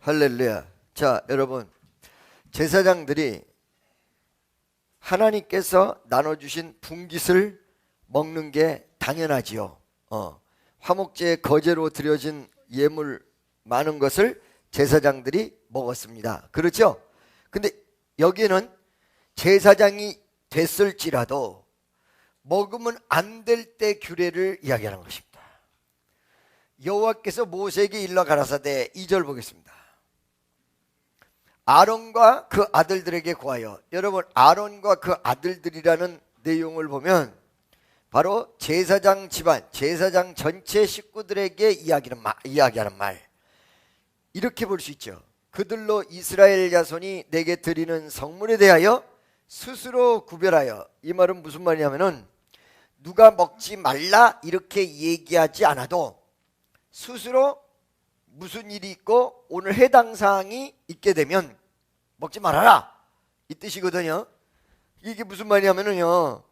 할렐루야. 자, 여러분, 제사장들이 하나님께서 나눠주신 분깃을 먹는 게 당연하지요. 화목제의 거제로 드려진 예물 많은 것을 제사장들이 먹었습니다. 그렇죠? 근데 여기는 제사장이 됐을지라도 먹으면 안 될 때 규례를 이야기하는 것입니다. 여호와께서 모세에게 일러 가라사대 2절 보겠습니다. 아론과 그 아들들에게 고하여, 여러분 아론과 그 아들들이라는 내용을 보면 바로 제사장 집안, 제사장 전체 식구들에게 이야기하는 말, 이렇게 볼 수 있죠. 그들로 이스라엘 자손이 내게 드리는 성물에 대하여 스스로 구별하여. 이 말은 무슨 말이냐면은 누가 먹지 말라 이렇게 얘기하지 않아도 스스로 무슨 일이 있고 오늘 해당 사항이 있게 되면 먹지 말아라, 이 뜻이거든요. 이게 무슨 말이냐면요,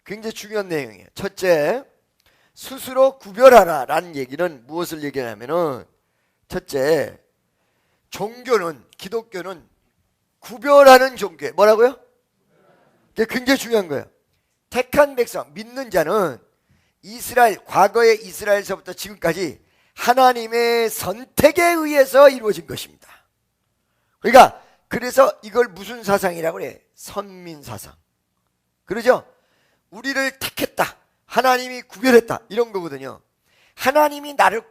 굉장히 중요한 내용이에요. 첫째, 스스로 구별하라 라는 얘기는 무엇을 얘기하냐면은, 첫째, 종교는, 기독교는 구별하는 종교예요. 뭐라고요? 그게 굉장히 중요한 거예요. 택한 백성, 믿는 자는 이스라엘, 과거의 이스라엘서부터 지금까지 하나님의 선택에 의해서 이루어진 것입니다. 그러니까 그래서 이걸 무슨 사상이라고 그래? 선민사상. 그러죠? 우리를 택했다, 하나님이 구별했다, 이런 거거든요. 하나님이 나를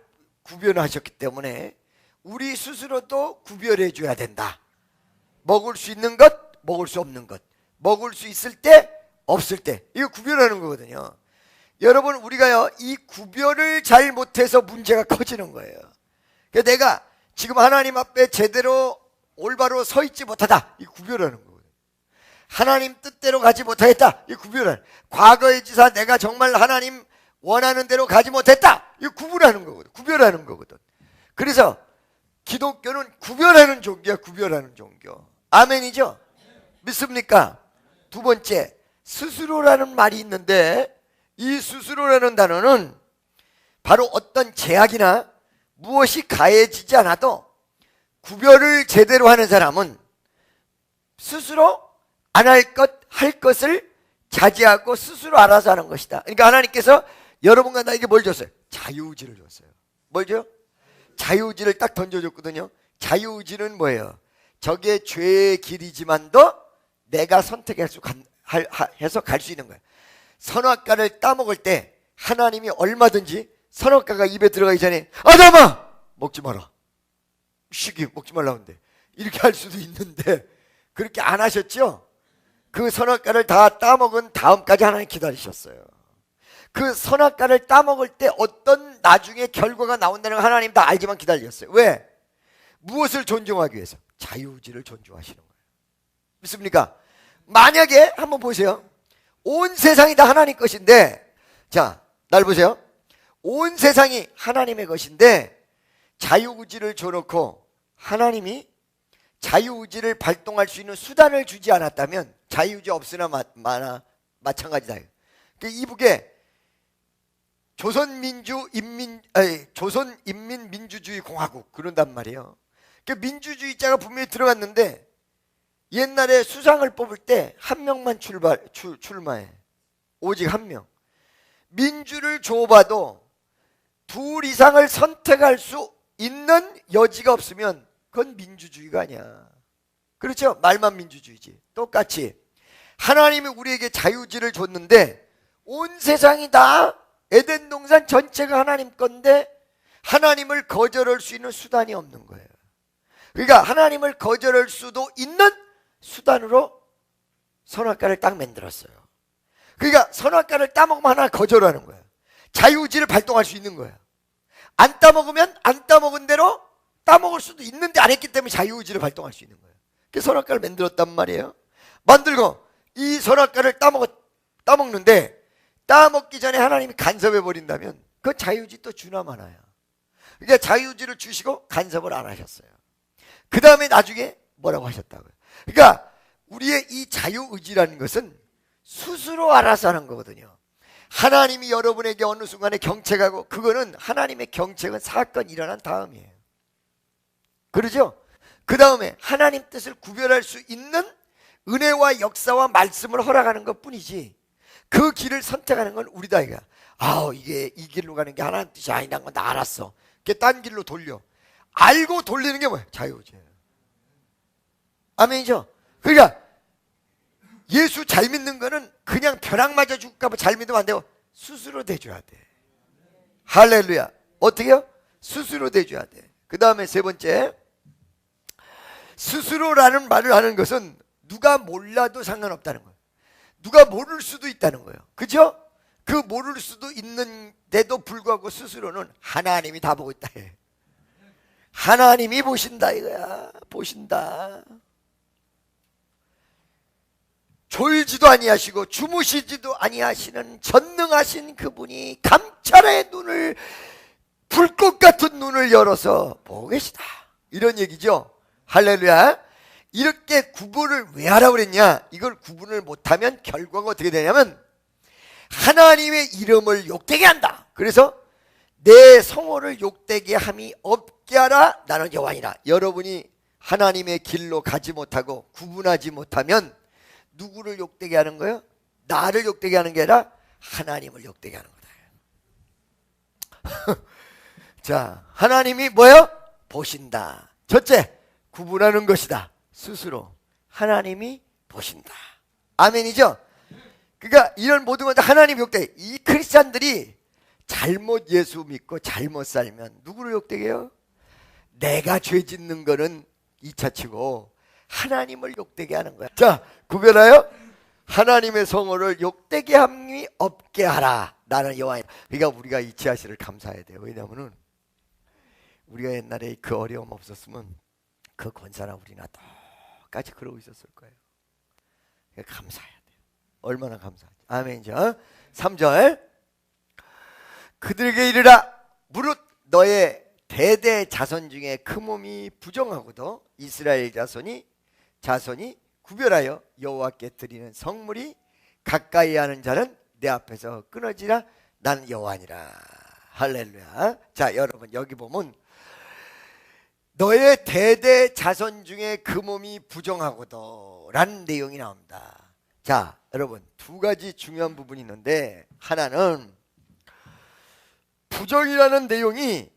구별하셨기 때문에 우리 스스로도 구별해 줘야 된다. 먹을 수 있는 것, 먹을 수 없는 것, 먹을 수 있을 때, 없을 때, 이거 구별하는 거거든요. 여러분, 우리가요, 이 구별을 잘 못해서 문제가 커지는 거예요. 그러니까 내가 지금 하나님 앞에 제대로 올바로 서 있지 못하다, 이 구별하는 거거든요. 하나님 뜻대로 가지 못하겠다, 이 구별하는. 과거의 지사 내가 정말 하나님 원하는 대로 가지 못했다, 이 구분하는 거거든. 구별하는 거거든. 그래서 기독교는 구별하는 종교야, 구별하는 종교. 아멘이죠? 믿습니까? 두 번째, 스스로라는 말이 있는데, 이 스스로라는 단어는 바로 어떤 제약이나 무엇이 가해지지 않아도 구별을 제대로 하는 사람은 스스로 안 할 것, 할 것을 자제하고 스스로 알아서 하는 것이다. 그러니까 하나님께서 여러분과 나에게 뭘 줬어요? 자유의지를 줬어요. 뭘 줘요? 자유의지를 딱 던져줬거든요. 자유의지는 뭐예요? 저게 죄의 길이지만도 내가 선택해서 갈 수 있는 거예요. 선악과를 따먹을 때 하나님이 얼마든지 선악과가 입에 들어가기 전에 아담아 먹지 마라, 시기 먹지 말라는데, 이렇게 할 수도 있는데 그렇게 안 하셨죠? 그 선악과를 다 따먹은 다음까지 하나님 기다리셨어요. 그 선악과를 따먹을 때 어떤 나중에 결과가 나온다는 걸 하나님 다 알지만 기다리셨어요. 왜? 무엇을 존중하기 위해서? 자유의지를 존중하시는 거예요. 믿습니까? 만약에 한번 보세요. 온 세상이 다 하나님 것인데, 자, 날 보세요. 온 세상이 하나님의 것인데 자유의지를 줘놓고 하나님이 자유의지를 발동할 수 있는 수단을 주지 않았다면 자유의지 없으나 마찬가지다. 이북에 조선인민민주주의공화국 그런단 말이에요. 민주주의자가 분명히 들어갔는데 옛날에 수상을 뽑을 때 한 명만 출마해. 오직 한 명. 민주를 줘봐도 둘 이상을 선택할 수 있는 여지가 없으면 그건 민주주의가 아니야. 그렇죠? 말만 민주주의지. 똑같이 하나님이 우리에게 자유의지를 줬는데 온 세상이 다 에덴 동산 전체가 하나님 건데 하나님을 거절할 수 있는 수단이 없는 거예요. 그러니까 하나님을 거절할 수도 있는 수단으로 선악과를 딱 만들었어요. 그러니까 선악과를 따먹으면 하나 거절하는 거예요. 자유의지를 발동할 수 있는 거예요. 안 따먹으면 안 따먹은 대로 따먹을 수도 있는데 안 했기 때문에 자유의지를 발동할 수 있는 거예요. 그래서 선악과를 만들었단 말이에요. 만들고 이 선악과를 따먹는데 따먹기 전에 하나님이 간섭해 버린다면 그 자유의지 또 주나 마나요. 그러니까 자유의지를 주시고 간섭을 안 하셨어요. 그 다음에 나중에 뭐라고 하셨다고요. 그러니까 우리의 이 자유의지라는 것은 스스로 알아서 하는 거거든요. 하나님이 여러분에게 어느 순간에 경책하고, 그거는 하나님의 경책은 사건이 일어난 다음이에요. 그러죠? 그 다음에 하나님 뜻을 구별할 수 있는 은혜와 역사와 말씀을 허락하는 것 뿐이지, 그 길을 선택하는 건 우리다 이거야. 이게 이 길로 가는 게 하나님 뜻이 아니라는 건 나 알았어. 그게 딴 길로 돌려. 알고 돌리는 게 뭐야? 자유지. 아멘이죠? 그러니까 예수 잘 믿는 거는 그냥 벼락 맞아 죽을까 봐 잘 믿으면 안 되고 스스로 대줘야 돼. 할렐루야. 어떻게요? 스스로 대줘야 돼. 그 다음에 세 번째, 스스로라는 말을 하는 것은 누가 몰라도 상관없다는 거예요. 누가 모를 수도 있다는 거예요. 그죠? 그 모를 수도 있는데도 불구하고 스스로는 하나님이 다 보고 있다 해. 하나님이 보신다 이거야. 보신다. 졸지도 아니하시고 주무시지도 아니하시는 전능하신 그분이 감찰의 눈을, 불꽃 같은 눈을 열어서 보고 계시다, 이런 얘기죠. 할렐루야. 이렇게 구분을 왜 하라고 그랬냐? 이걸 구분을 못하면 결과가 어떻게 되냐면 하나님의 이름을 욕되게 한다. 그래서 내 성호를 욕되게 함이 없게 하라. 나는 여호와니라. 여러분이 하나님의 길로 가지 못하고 구분하지 못하면 누구를 욕되게 하는 거예요? 나를 욕되게 하는 게 아니라 하나님을 욕되게 하는 거다. 자, 하나님이 뭐예요? 보신다. 첫째, 구분하는 것이다. 스스로 하나님이 보신다. 아멘이죠? 그러니까 이런 모든 것들 하나님 욕되게. 이 크리스찬들이 잘못 예수 믿고 잘못 살면 누구를 욕되게 해요? 내가 죄 짓는 거는 2차치고 하나님을 욕되게 하는 거야. 자, 구별하여 하나님의 성호를 욕되게 함이 없게 하라. 나는 여호와이라. 그러니까 우리가 이 지하실을 감사해야 돼요. 왜냐하면 우리가 옛날에 그 어려움 없었으면 그 권사나 우리나 똑같이 그러고 있었을 거예요. 그러니까 감사해야 돼요. 얼마나 감사하지. 아멘이죠. 3절, 그들에게 이르라. 무릇 너의 대대 자손 중에 그 몸이 부정하고도 이스라엘 자손이 구별하여 여호와께 드리는 성물이 가까이 하는 자는 내 앞에서 끊어지라. 난 여호와니라. 할렐루야. 자, 여러분 여기 보면 너의 대대 자손 중에 그 몸이 부정하고도 라는 내용이 나옵니다. 자, 여러분 두 가지 중요한 부분이 있는데, 하나는 부정이라는 내용이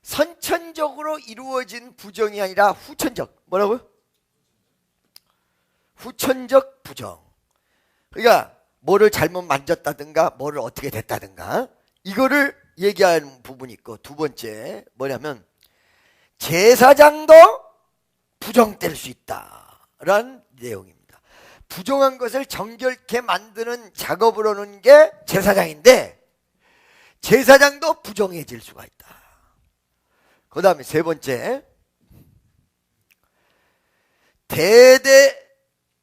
선천적으로 이루어진 부정이 아니라 후천적. 뭐라고요? 후천적 부정. 그러니까 뭐를 잘못 만졌다든가 뭐를 어떻게 됐다든가 이거를 얘기하는 부분이 있고, 두 번째 뭐냐면 제사장도 부정될 수 있다라는 내용입니다. 부정한 것을 정결케 만드는 작업을 하는 게 제사장인데 제사장도 부정해질 수가 있다. 그 다음에 세 번째,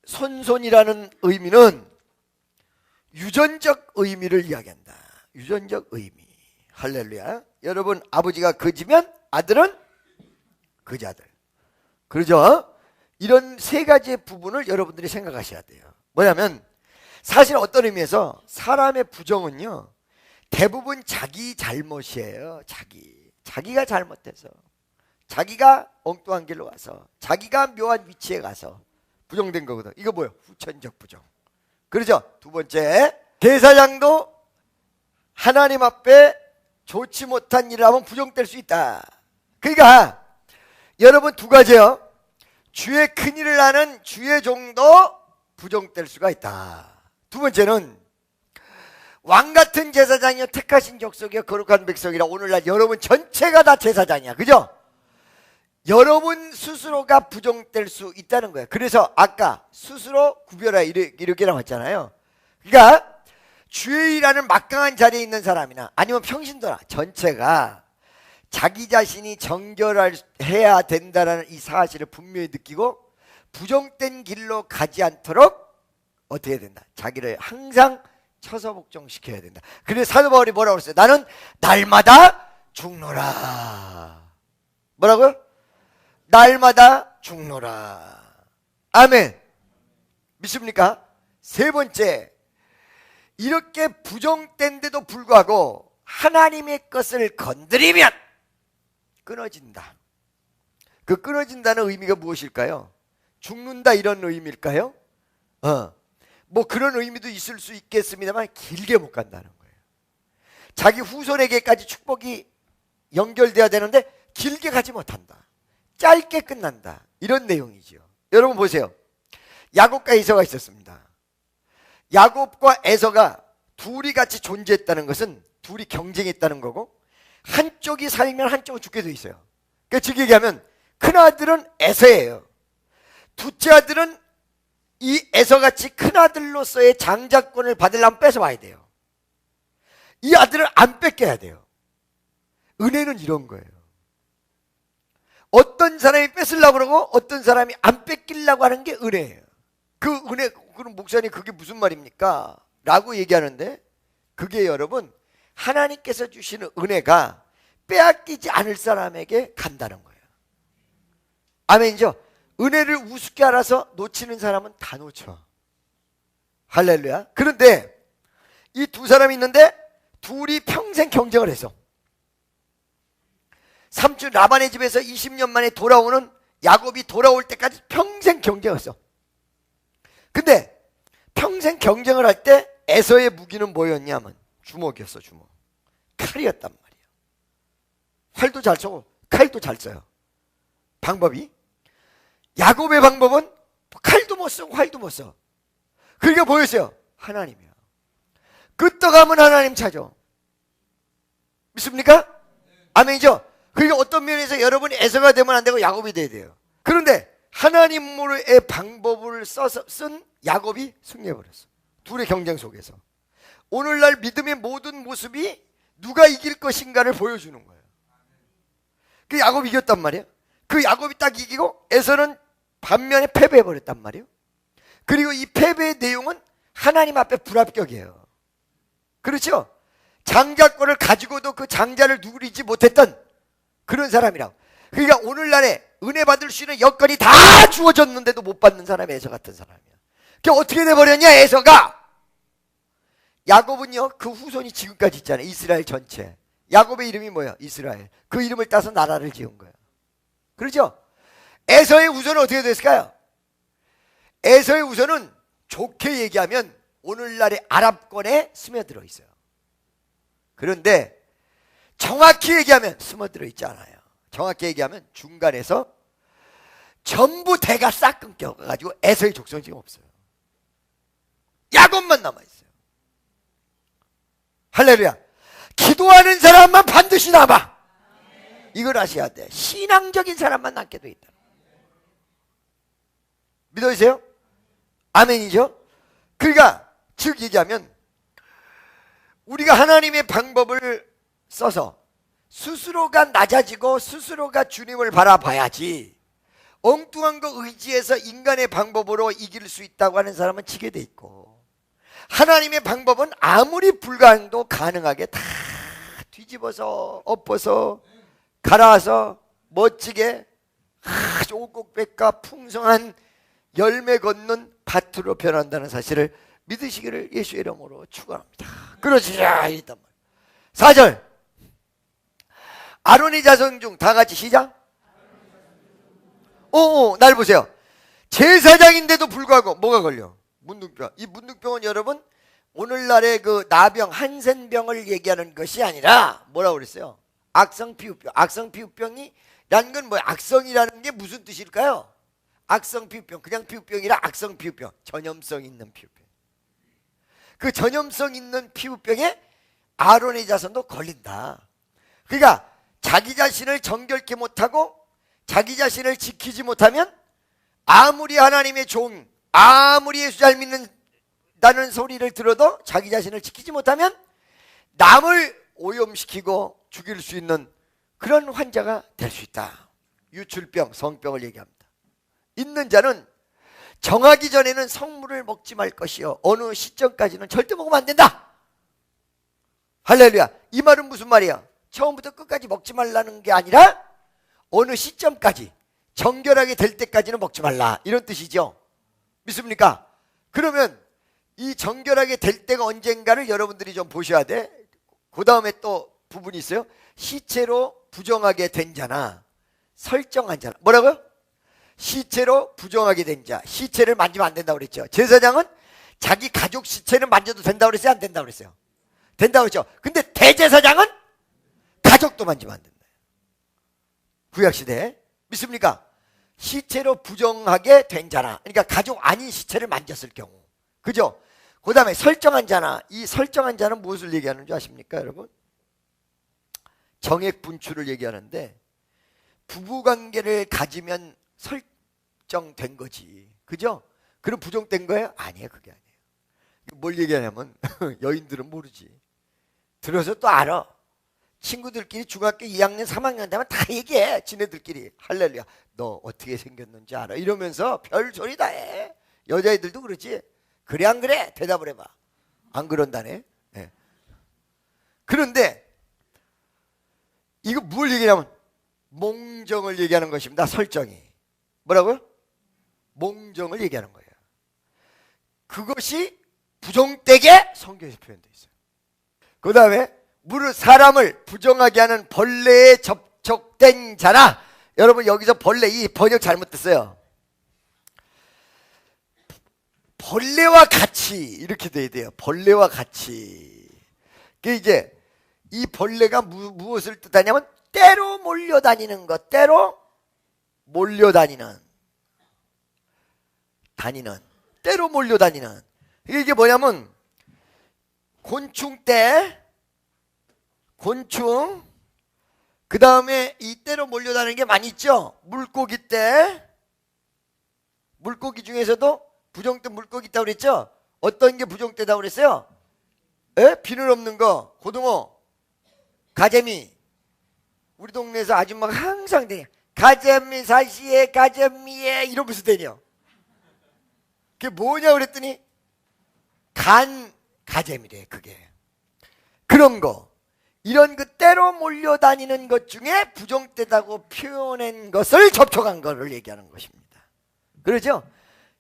대대손손이라는 의미는 유전적 의미를 이야기한다. 유전적 의미. 할렐루야. 여러분 아버지가 거지면 아들은 거지아들. 그러죠? 이런 세 가지의 부분을 여러분들이 생각하셔야 돼요. 뭐냐면 사실 어떤 의미에서 사람의 부정은요 대부분 자기 잘못이에요. 자기가 잘못해서, 자기가 엉뚱한 길로 가서, 자기가 묘한 위치에 가서 부정된 거거든. 이거 뭐예요? 후천적 부정. 그렇죠? 두 번째, 제사장도 하나님 앞에 좋지 못한 일을 하면 부정될 수 있다. 그러니까 여러분 두 가지요. 주의 큰일을 하는 주의 종도 부정될 수가 있다. 두 번째는 왕같은 제사장이여 택하신 족속이여 거룩한 백성이라. 오늘날 여러분 전체가 다 제사장이야. 그죠? 여러분 스스로가 부정될 수 있다는 거예요. 그래서 아까 스스로 구별하여 이렇게 나왔잖아야. 그러니까 주의 일하는 막강한 자리에 있는 사람이나 아니면 평신도나 전체가 자기 자신이 정결해야 된다는 이 사실을 분명히 느끼고 부정된 길로 가지 않도록 어떻게 해야 된다? 자기를 항상 처서복종시켜야 된다. 그래서 사도 바울이 뭐라고 그랬어요? 나는 날마다 죽노라. 뭐라고요? 날마다 죽노라. 아멘. 믿습니까? 세 번째, 이렇게 부정된데도 불구하고 하나님의 것을 건드리면 끊어진다. 그 끊어진다는 의미가 무엇일까요? 죽는다 이런 의미일까요? 뭐 그런 의미도 있을 수 있겠습니다만 길게 못 간다는 거예요. 자기 후손에게까지 축복이 연결돼야 되는데 길게 가지 못한다. 짧게 끝난다. 이런 내용이죠. 여러분 보세요. 야곱과 에서가 있었습니다. 야곱과 에서가 둘이 같이 존재했다는 것은 둘이 경쟁했다는 거고, 한쪽이 살면 한쪽은 죽게 돼 있어요. 그러니까 즉 얘기하면 큰아들은 에서예요. 둘째 아들은 이 에서같이 큰아들로서의 장자권을 받으려면 뺏어와야 돼요. 이 아들을 안 뺏겨야 돼요. 은혜는 이런 거예요. 어떤 사람이 뺏으려고 그러고 어떤 사람이 안 뺏기려고 하는 게 은혜예요. 그 은혜, 그럼 목사님 그게 무슨 말입니까? 라고 얘기하는데, 그게 여러분 하나님께서 주시는 은혜가 빼앗기지 않을 사람에게 간다는 거예요. 아멘이죠? 은혜를 우습게 알아서 놓치는 사람은 다 놓쳐. 할렐루야. 그런데 이 두 사람이 있는데 둘이 평생 경쟁을 했어. 삼촌 라반의 집에서 20년 만에 돌아오는 야곱이 돌아올 때까지 평생 경쟁했어. 근데 평생 경쟁을 할 때 에서의 무기는 뭐였냐면 주먹이었어. 주먹. 칼이었단 말이에요. 활도 잘 쏘고 칼도 잘 써요. 방법이. 야곱의 방법은 칼도 못 쓰고 활도 못 써. 그러니까 뭐였어요? 하나님이야. 끄떡하면 하나님 찾아. 믿습니까? 아멘이죠? 그러니까 어떤 면에서 여러분이 에서가 되면 안 되고 야곱이 돼야 돼요. 그런데 하나님의 방법을 써서 쓴 야곱이 승리해버렸어. 둘의 경쟁 속에서. 오늘날 믿음의 모든 모습이 누가 이길 것인가를 보여주는 거예요. 그 야곱이 이겼단 말이에요. 그 야곱이 딱 이기고 에서는 반면에 패배해버렸단 말이에요. 그리고 이 패배의 내용은 하나님 앞에 불합격이에요. 그렇죠? 장자권을 가지고도 그 장자를 누리지 못했던 그런 사람이라고. 그러니까 오늘날에 은혜 받을 수 있는 여건이 다 주어졌는데도 못 받는 사람이 에서 같은 사람이야. 그게 어떻게 돼버렸냐? 에서가. 야곱은요 그 후손이 지금까지 있잖아요. 이스라엘 전체. 야곱의 이름이 뭐야? 이스라엘. 그 이름을 따서 나라를 지은 거예요. 그렇죠? 에서의 후손은 어떻게 됐을까요? 에서의 후손은 좋게 얘기하면 오늘날의 아랍권에 스며들어 있어요. 그런데 정확히 얘기하면 스며들어 있지 않아요. 정확히 얘기하면 중간에서 전부 대가 싹 끊겨가지고 에서의 족속이 지금 없어요. 야곱만 남아있어요. 할렐루야. 기도하는 사람만 반드시 남아. 이걸 아셔야 돼. 신앙적인 사람만 남게 돼 있다. 믿어주세요? 아멘이죠? 그러니까 즉 얘기하면 우리가 하나님의 방법을 써서 스스로가 낮아지고 스스로가 주님을 바라봐야지, 엉뚱한 거 의지해서 인간의 방법으로 이길 수 있다고 하는 사람은 지게 돼 있고, 하나님의 방법은 아무리 불가능도 가능하게 다 뒤집어서 엎어서 갈아서 멋지게 아주 오곡백과 풍성한 열매 걷는 밭으로 변한다는 사실을 믿으시기를 예수의 이름으로 축원합니다. 그러시자 이랬단 말이에요. 4절. 아론의 자손 중 다 같이 시작. 날 보세요. 제사장인데도 불구하고 뭐가 걸려? 문둥병. 이 문둥병은 여러분 오늘날의 그 나병, 한센병을 얘기하는 것이 아니라 뭐라고 그랬어요? 악성피부병. 악성피부병이라는 건 뭐야? 악성이라는 게 무슨 뜻일까요? 악성피부병. 그냥 피부병이라 악성피부병. 전염성 있는 피부병. 그 전염성 있는 피부병에 아론의 자손도 걸린다. 그러니까 자기 자신을 정결케 못하고 자기 자신을 지키지 못하면 아무리 하나님의 종, 아무리 예수 잘 믿는다는 소리를 들어도 자기 자신을 지키지 못하면 남을 오염시키고 죽일 수 있는 그런 환자가 될 수 있다. 유출병, 성병을 얘기합니다. 있는 자는 정하기 전에는 성물을 먹지 말 것이요 어느 시점까지는 절대 먹으면 안 된다. 할렐루야. 이 말은 무슨 말이야? 처음부터 끝까지 먹지 말라는 게 아니라 어느 시점까지, 정결하게 될 때까지는 먹지 말라, 이런 뜻이죠. 믿습니까? 그러면 이 정결하게 될 때가 언젠가를 여러분들이 좀 보셔야 돼. 그 다음에 또 부분이 있어요. 시체로 부정하게 된 자나 설정한 자라. 뭐라고요? 시체로 부정하게 된 자. 시체를 만지면 안 된다고 그랬죠. 제사장은 자기 가족 시체는 만져도 된다고 그랬어요? 안 된다고 그랬어요? 된다고 그랬죠. 근데 대제사장은 가족도 만지면 안 된다. 구약시대에. 믿습니까? 시체로 부정하게 된 자나, 그러니까 가족 아닌 시체를 만졌을 경우. 그죠? 그 다음에 설정한 자나, 이 설정한 자는 무엇을 얘기하는 줄 아십니까, 여러분? 정액 분출을 얘기하는데, 부부관계를 가지면 설정된 거지. 그죠? 그럼 부정된 거예요? 아니에요. 그게 아니에요. 뭘 얘기하냐면 여인들은 모르지. 들어서 또 알아. 친구들끼리 중학교 2학년 3학년 되면 다 얘기해. 지네들끼리. 할렐루야. 너 어떻게 생겼는지 알아? 이러면서 별 소리 다 해. 여자애들도 그러지. 그래 안 그래? 대답을 해봐. 안 그런다네. 네. 그런데 이거 뭘 얘기하냐면 몽정을 얘기하는 것입니다. 설정이. 뭐라고요? 몽정을 얘기하는 거예요. 그것이 부정되게 성경에서 표현되어 있어요. 그 다음에 무릇 사람을 부정하게 하는 벌레에 접촉된 자나. 여러분 여기서 벌레, 이 번역 잘못됐어요. 벌레와 같이 이렇게 돼야 돼요. 벌레와 같이. 그 이제 이 벌레가 무엇을 뜻하냐면 때로 몰려다니는 것. 때로 몰려다니는. 때로 몰려다니는. 이게 뭐냐면 곤충 때, 곤충, 그 다음에 이 때로 몰려다니는 게 많이 있죠. 물고기 때, 물고기 중에서도 부정때 물고기 있다고 그랬죠. 어떤 게 부정때다고 그랬어요? 비늘 없는 거, 고등어, 가재미. 우리 동네에서 아줌마가 항상 대냐. 가재미 사시에 가재미에 이러면서 대냐. 그게 뭐냐 그랬더니 간 가재미래. 그게 그런 거, 이런 그 때로 몰려다니는 것 중에 부정때다고 표현한 것을 접촉한 거를 얘기하는 것입니다. 그렇죠?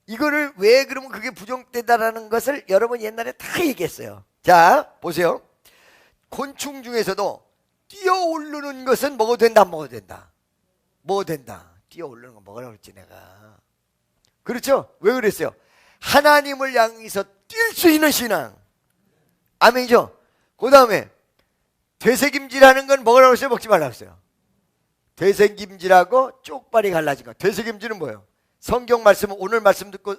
이거를 왜 그러면 그게 부정때다라는 것을 여러분 옛날에 다 얘기했어요. 자 보세요. 곤충 중에서도 뛰어오르는 것은 먹어도 된다, 안 먹어도 된다? 먹어도 된다. 뛰어오르는 거 먹으라고 그랬지 내가. 그렇죠? 왜 그랬어요? 하나님을 향해서 뛸 수 있는 신앙. 아멘이죠? 그 다음에 되새김질하는 건 먹으라고 했어요? 먹지 말라고 했어요? 되새김질하고 쪽발이 갈라진 거. 되새김질은 뭐예요? 성경 말씀은 오늘 말씀 듣고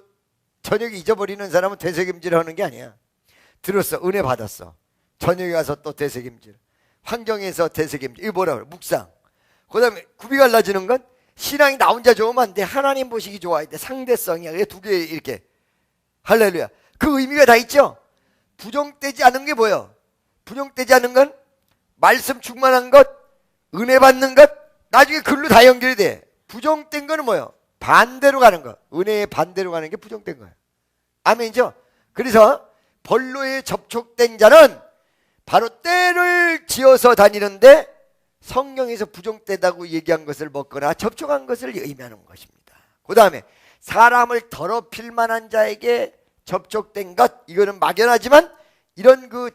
저녁에 잊어버리는 사람은 되새김질하는 게 아니야. 들었어, 은혜 받았어, 저녁에 가서 또 되새김질, 환경에서 되새김질. 이거 뭐라 그래? 묵상. 그 다음에 굽이 갈라지는 건 신앙이 나 혼자 좋으면 안 돼. 하나님 보시기 좋아야 돼. 상대성이야. 이게 두 개 이렇게. 할렐루야. 그 의미가 다 있죠. 부정되지 않은 게 뭐예요? 부정되지 않은 건 말씀 충만한 것, 은혜 받는 것, 나중에 글로 다 연결이 돼. 부정된 거는 뭐예요? 반대로 가는 거. 은혜의 반대로 가는 게 부정된 거예요. 아멘이죠? 그래서 벌로에 접촉된 자는 바로 때를 지어서 다니는데 성경에서 부정되다고 얘기한 것을 먹거나 접촉한 것을 의미하는 것입니다. 그 다음에 사람을 더럽힐 만한 자에게 접촉된 것, 이거는 막연하지만 이런 그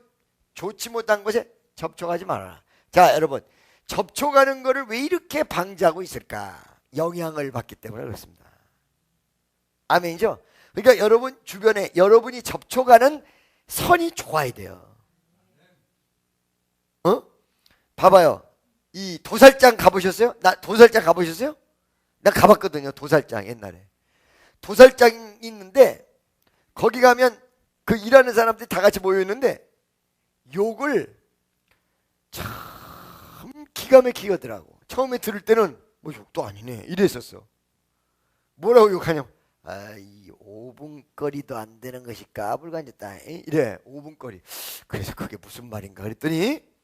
좋지 못한 것에 접촉하지 말아라. 자 여러분, 접촉하는 것을 왜 이렇게 방지하고 있을까? 영향을 받기 때문에 그렇습니다. 아멘이죠? 그러니까 여러분 주변에 여러분이 접촉하는 선이 좋아야 돼요. 봐봐요. 이 도살장 가보셨어요? 나 도살장 가보셨어요? 나 가봤거든요. 도살장 옛날에. 도살장이 있는데 거기 가면 그 일하는 사람들이 다 같이 모여 있는데 욕을 참 기가 막히게 하더라고. 처음에 들을 때는 뭐 욕도 아니네 이랬었어. 뭐라고 욕하냐면 이 5분거리도 안 되는 것이 까불간졌다 이래. 5분거리. 그래서 그게 무슨 말인가 그랬더니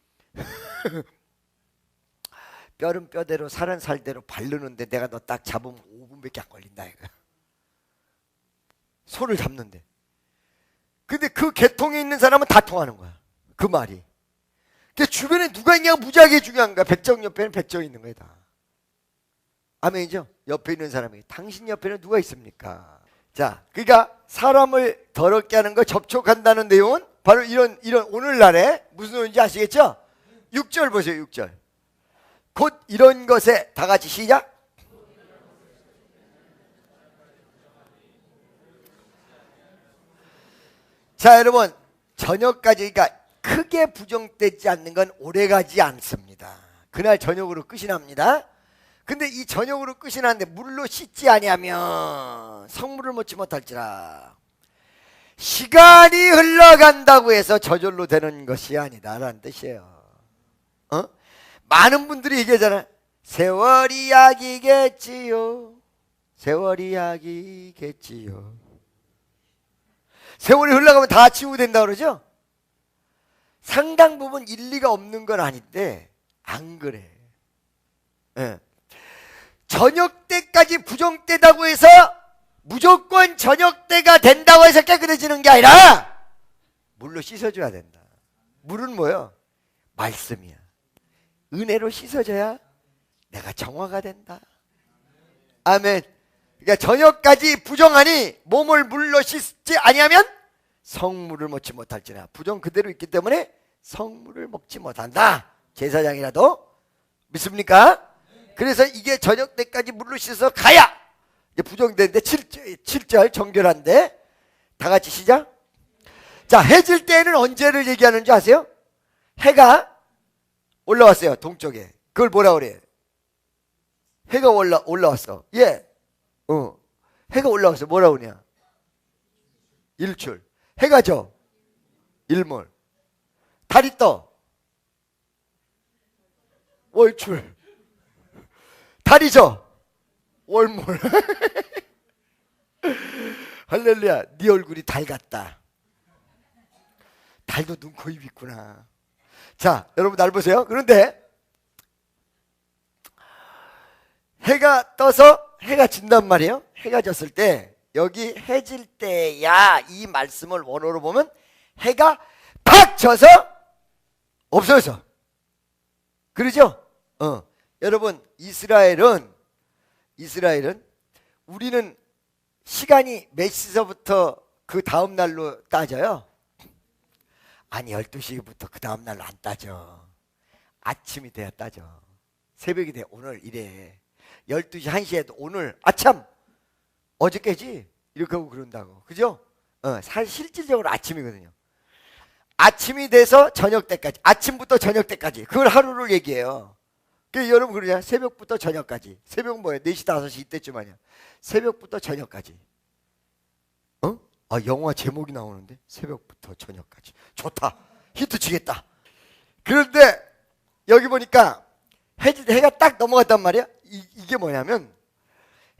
뼈는 뼈대로 살은 살대로 바르는데 내가 너 딱 잡으면 5분밖에 안 걸린다 이거. 소를 잡는데. 근데 그 계통에 있는 사람은 다 통하는 거야 그 말이. 근데 주변에 누가 있냐가 무지하게 중요한 거야. 백정 옆에는 백정이 있는 거야 다. 아멘이죠? 옆에 있는 사람이. 당신 옆에는 누가 있습니까? 자, 그러니까 사람을 더럽게 하는 거 접촉한다는 내용은 바로 이런 오늘날에 무슨 의미인지 아시겠죠? 6절 보세요. 6절. 곧 이런 것에 다 같이 시작. 자, 여러분, 저녁까지, 그러니까 크게 부정되지 않는 건 오래가지 않습니다. 그날 저녁으로 끝이 납니다. 근데 이 저녁으로 끝이 나는데 물로 씻지 아니하면 성물을 먹지 못할지라. 시간이 흘러간다고 해서 저절로 되는 것이 아니다라는 뜻이에요. 많은 분들이 얘기하잖아요. 세월이 약이겠지요. 세월이 약이겠지요. 세월이 흘러가면 다 치유된다 그러죠? 상당 부분 일리가 없는 건 아닌데 안 그래. 예. 저녁 때까지 부정되다고 해서 무조건 저녁 때가 된다고 해서 깨끗해지는 게 아니라 물로 씻어줘야 된다. 물은 뭐요? 말씀이야. 은혜로 씻어줘야 내가 정화가 된다. 아멘. 그러니까 저녁까지 부정하니 몸을 물로 씻지 아니하면 성물을 먹지 못할지라. 부정 그대로 있기 때문에 성물을 먹지 못한다. 제사장이라도. 믿습니까? 그래서 이게 저녁 때까지 물로 씻어서 가야 이제 부정되는데 7절 정결한데. 다 같이 시작. 자, 해질 때에는 언제를 얘기하는 줄 아세요? 해가 올라왔어요. 동쪽에. 그걸 뭐라 그래? 해가 올라왔어. 예. 해가 올라왔어. 뭐라 그러냐? 일출. 해가 져. 일몰. 달이 떠. 월출. 달이 져. 월몰. 할렐루야. 네 얼굴이 달 같다. 달도 눈, 코, 입 있구나. 자, 여러분 날 보세요. 그런데 해가 떠서 해가 진단 말이에요. 해가 졌을 때 여기 해질 때야 이 말씀을 원어로 보면 해가 팍 져서 없어져. 그러죠? 여러분 이스라엘은 우리는 시간이 몇 시서부터 그 다음 날로 따져요? 아니 12시부터 그 다음 날로 안 따져. 아침이 돼야 따져. 새벽이 돼. 오늘 이래. 12시 1시에도 오늘 아참 어저께지 이렇게 하고 그런다고. 그죠? 사실 실질적으로 아침이거든요. 아침이 돼서 저녁 때까지, 아침부터 저녁 때까지, 그걸 하루를 얘기해요. 그러니까 여러분 그러냐? 새벽부터 저녁까지. 새벽 뭐야? 4시 5시 이때쯤 아니야. 새벽부터 저녁까지. 영화 제목이 나오는데 새벽부터 저녁까지. 좋다. 히트 치겠다. 그런데 여기 보니까 해가 딱 넘어갔단 말이야. 이게 뭐냐면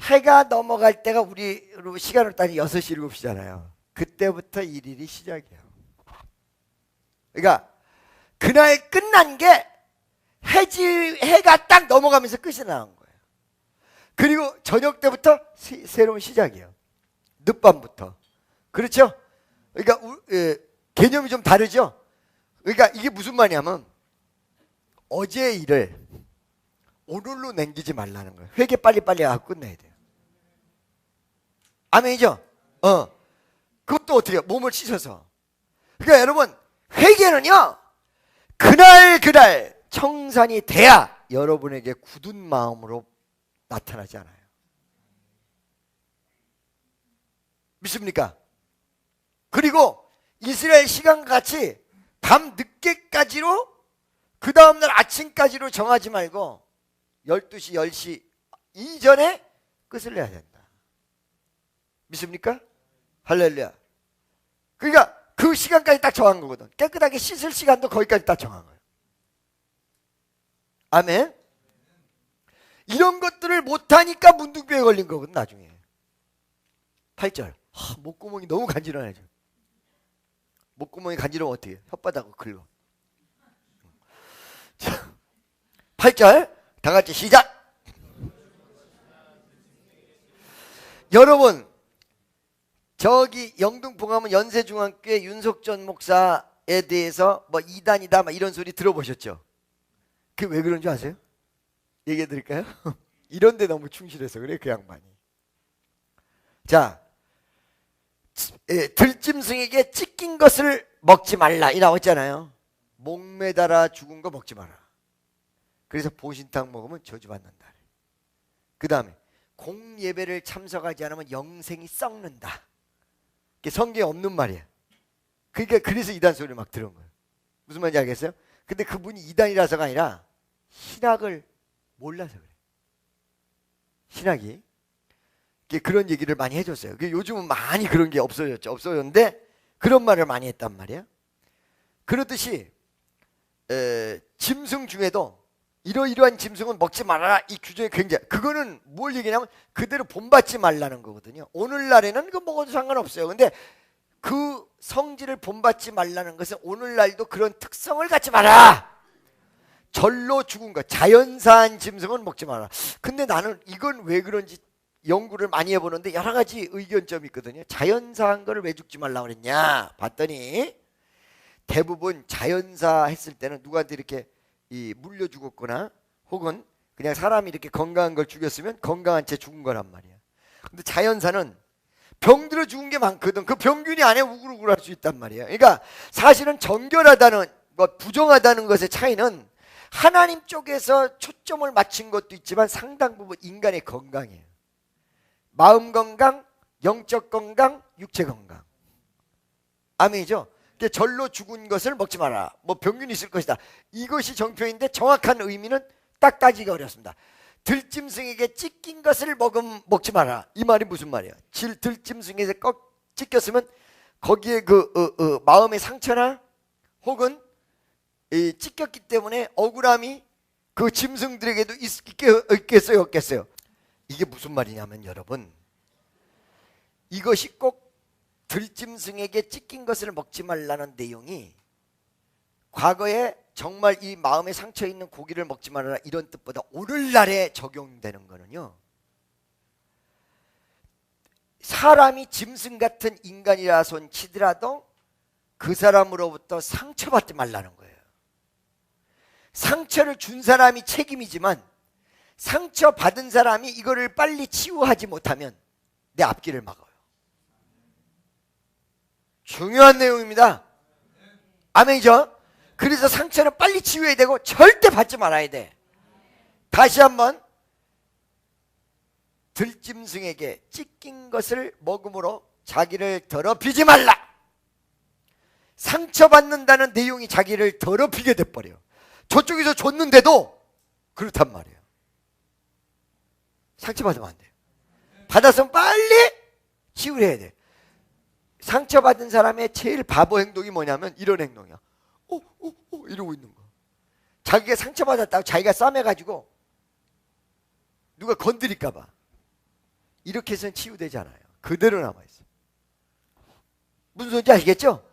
해가 넘어갈 때가 우리로 시간을 따니 6시 7시잖아요. 그때부터 일일이 시작이에요. 그러니까 그날 끝난 게 해가 딱 넘어가면서 끝이 나는 거예요. 그리고 저녁 때부터 새로운 시작이에요. 늦밤부터. 그렇죠? 그러니까 개념이 좀 다르죠? 그러니까 이게 무슨 말이냐면 어제의 일을 오늘로 남기지 말라는 거예요. 회개 빨리빨리 하고 끝내야 돼요. 아멘이죠? 그것도 어떻게 해요? 몸을 씻어서. 그러니까 여러분 회개는요 그날 청산이 돼야 여러분에게 굳은 마음으로 나타나지 않아요. 믿습니까? 그리고 이스라엘 시간같이 밤 늦게까지로 그 다음날 아침까지로 정하지 말고 12시, 10시 이전에 끝을 내야 된다. 믿습니까? 할렐루야. 그러니까 그 시간까지 딱 정한 거거든. 깨끗하게 씻을 시간도 거기까지 딱 정한 거예요. 아멘. 이런 것들을 못하니까 문둥병에 걸린 거거든 나중에. 8절. 목구멍이 너무 간지러워져. 목구멍이 간지러우면 어떻게 해? 혓바닥으로 긁어. 자, 8절 다 같이 시작. 여러분 저기 영등포 가면 연세중앙교회 윤석전 목사에 대해서 뭐 이단이다 막 이런 소리 들어보셨죠? 그게 왜 그런 줄 아세요? 얘기해 드릴까요? 이런 데 너무 충실해서 그래 그 양반이. 자, 들짐승에게 찢긴 것을 먹지 말라 이 나왔잖아요. 목매달아 죽은 거 먹지 마라. 그래서 보신탕 먹으면 저주받는다. 그 다음에 공예배를 참석하지 않으면 영생이 썩는다. 그게 성경에 없는 말이야. 그러니까 그래서 이단 소리를 막 들은 거예요. 무슨 말인지 알겠어요? 근데 그분이 이단이라서가 아니라 신학을 몰라서 그래요. 신학이 그런 얘기를 많이 해줬어요. 요즘은 많이 그런 게 없어졌는데 그런 말을 많이 했단 말이에요. 그렇듯이 짐승 중에도 이러이러한 짐승은 먹지 말아라, 이 규정이 굉장히, 그거는 뭘 얘기냐면 그대로 본받지 말라는 거거든요. 오늘날에는 그거 먹어도 상관없어요. 근데 그 성질을 본받지 말라는 것은 오늘날도 그런 특성을 갖지 마라. 절로 죽은 것, 자연사한 짐승은 먹지 마라. 근데 나는 이건 왜 그런지 연구를 많이 해보는데 여러 가지 의견점이 있거든요. 자연사한 거를 왜 죽지 말라고 그랬냐 봤더니 대부분 자연사 했을 때는 누구한테 이렇게 물려 죽었거나 혹은 그냥 사람이 이렇게 건강한 걸 죽였으면 건강한 채 죽은 거란 말이야. 근데 자연사는 병들어 죽은 게 많거든. 그 병균이 안에 우글우글할 수 있단 말이야. 그러니까 사실은 정결하다는 부정하다는 것의 차이는 하나님 쪽에서 초점을 맞춘 것도 있지만 상당 부분 인간의 건강이에요. 마음 건강, 영적 건강, 육체 건강. 아멘이죠? 절로 죽은 것을 먹지 마라. 뭐 병균이 있을 것이다. 이것이 정표인데 정확한 의미는 딱 따지기가 어렵습니다. 들짐승에게 찢긴 것을 먹지 마라. 이 말이 무슨 말이에요? 들짐승에게 꼭 찢겼으면 거기에 마음의 상처나 혹은 찢겼기 때문에 억울함이 그 짐승들에게도 있겠어요, 없겠어요? 이게 무슨 말이냐면 여러분, 이것이 꼭 들짐승에게 찢긴 것을 먹지 말라는 내용이 과거에 정말 이 마음에 상처 있는 고기를 먹지 말아라 이런 뜻보다 오늘날에 적용되는 거는요, 사람이 짐승 같은 인간이라 손 치더라도 그 사람으로부터 상처받지 말라는 거예요. 상처를 준 사람이 책임이지만 상처받은 사람이 이거를 빨리 치유하지 못하면 내 앞길을 막아요. 중요한 내용입니다. 아멘이죠? 그래서 상처는 빨리 치유해야 되고 절대 받지 말아야 돼. 다시 한번, 들짐승에게 찢긴 것을 먹음으로 자기를 더럽히지 말라. 상처받는다는 내용이 자기를 더럽히게 돼버려요. 저쪽에서 줬는데도 그렇단 말이에요. 상처받으면 안 돼요. 받았으면 빨리 치유를 해야 돼. 상처받은 사람의 제일 바보 행동이 뭐냐면 이런 행동이야. 이러고 있는 거. 자기가 상처받았다고 자기가 싸매가지고 누가 건드릴까봐. 이렇게 해서는 치유되지 않아요. 그대로 남아있어. 무슨 소리인지 아시겠죠?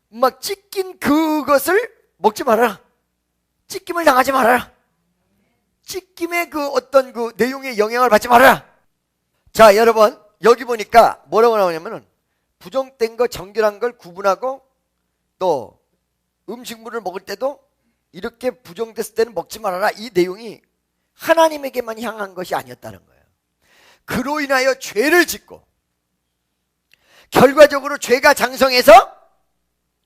막 찢긴 그것을 먹지 말아라. 찢김을 당하지 말아라. 찢김의 그 어떤 그 내용의 영향을 받지 말아라. 자, 여러분, 여기 보니까 뭐라고 나오냐면은 부정된 거, 정결한 걸 구분하고 또 음식물을 먹을 때도 이렇게 부정됐을 때는 먹지 말아라. 이 내용이 하나님에게만 향한 것이 아니었다는 거예요. 그로 인하여 죄를 짓고 결과적으로 죄가 장성해서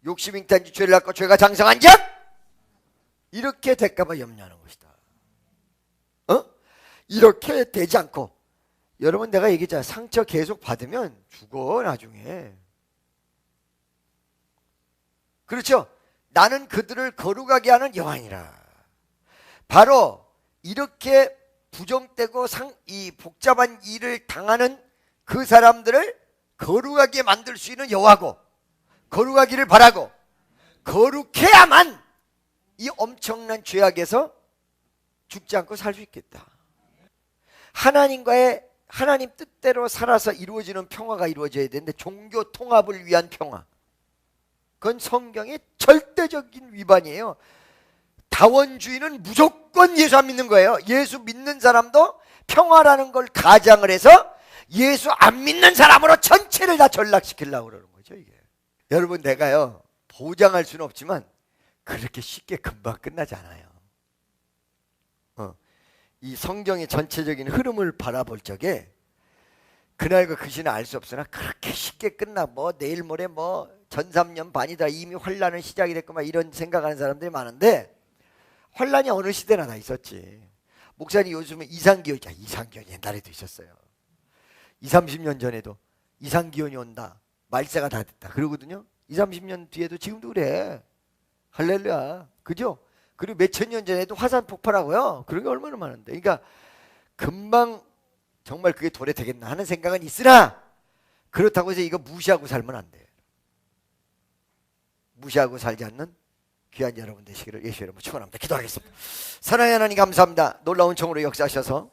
욕심 잉태한지 죄를 낳고 죄가 장성한 즉 이렇게 될까봐 염려하는 것이다. 이렇게 되지 않고, 여러분 내가 얘기했잖아요. 상처 계속 받으면 죽어 나중에. 그렇죠? 나는 그들을 거룩하게 하는 여호와니라. 바로 이렇게 부정되고 이 복잡한 일을 당하는 그 사람들을 거룩하게 만들 수 있는 여호와고, 거룩하기를 바라고 거룩해야만 이 엄청난 죄악에서 죽지 않고 살 수 있겠다. 하나님 뜻대로 살아서 이루어지는 평화가 이루어져야 되는데 종교 통합을 위한 평화, 그건 성경의 절대적인 위반이에요. 다원주의는 무조건 예수 안 믿는 거예요. 예수 믿는 사람도 평화라는 걸 가장을 해서 예수 안 믿는 사람으로 전체를 다 전락시키려고 그러는 거죠, 이게. 여러분, 내가요 보장할 수는 없지만 그렇게 쉽게 금방 끝나지 않아요. 이 성경의 전체적인 흐름을 바라볼 적에 그날과 그 시는 알 수 없으나 그렇게 쉽게 끝나, 뭐 내일 모레 뭐 전삼년 반이다, 이미 환란은 시작이 됐고 막 이런 생각하는 사람들이 많은데, 환란이 어느 시대나 다 있었지. 목사님 요즘에 이상기온 옛날에도 있었어요. 20, 30년 전에도 이상기온이 온다, 말세가 다 됐다 그러거든요. 2, 30년 뒤에도 지금도 그래. 할렐루야. 그죠? 그리고 몇천 년 전에도 화산 폭발하고요. 그런 게 얼마나 많은데. 그러니까 금방 정말 그게 도래 되겠나 하는 생각은 있으나 그렇다고 해서 이거 무시하고 살면 안 돼. 무시하고 살지 않는 귀한 여러분 되시기를 예수 이름으로 축원합니다. 기도하겠습니다. 사랑의 하나님 감사합니다. 놀라운 청으로 역사하셔서